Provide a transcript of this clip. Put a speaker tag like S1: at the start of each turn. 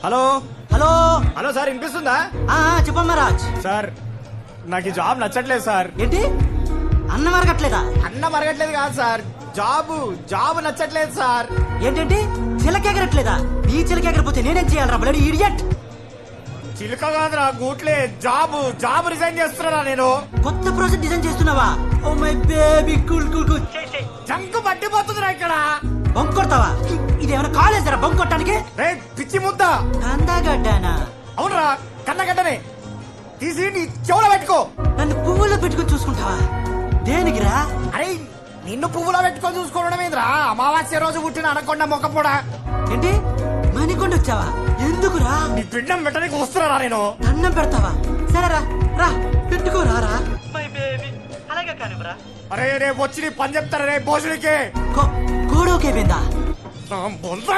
S1: Hello
S2: hello
S1: hello sir వినిపిస్తుందా?
S2: చెప్పమ్మా Raj.
S1: Sir నాకు ఈ జాబ్ నచ్చట్లేదు సార్.
S2: ఏంటి అన్నం అరగట్లేదా?
S1: అన్నం అరగట్లేదు కాదు సార్, జాబ్ నచ్చట్లేదు సార్.
S2: ఏంటంటే చిలకెగరట్లేదా? నీ చిలకెగరపోతే నేనేం చేయాలరా బ్లడీ ఇడియట్?
S1: చిలుక కాదురా గూట్లే, జాబ్ రిజైన్ చేస్తున్నారా నేను.
S2: కొత్త ప్రాజెక్ట్ డిజైన్ చేస్తున్నావా? Oh my baby cool cool cool.
S1: జంకు పట్టిపోతుందిరా ఇక్కడ.
S2: బంక్ కొడతావా? ఇదేమైనా కాలేజ్ రా బంక్ కొట్టడానికి?
S1: రే పిచ్చి ముద్ద.
S2: కందాగడ్డానా?
S1: అవునరా కన్నగడ్డనే. తీసి నీ చెవులో పెట్టుకో.
S2: నన్ను పువ్వుల్లో పెట్టుకొని చూసుకుంటావా? దేనికిరా?
S1: అరే నిన్ను పువ్వులో పెట్టుకొని చూసుకోవడం ఏంద్రా? అమావాస్య రోజు పుట్టిన అనకొండ మొక్కపోడా.
S2: ఏంటి మణికొండ వచ్చావా? ఎందుకురా?
S1: నీ పిండం పెట్టడానికి వస్తున్నారా నేను?
S2: దండం పెడతావా? సరేరా రా పెట్టుకోరా. మై బేబీ అలాగే కానివ్వరా.
S1: అరే రేపు వచ్చి నీ పని చెప్తారా రే భోజుడికి.
S2: కోడోకే బిందా.
S1: బొంద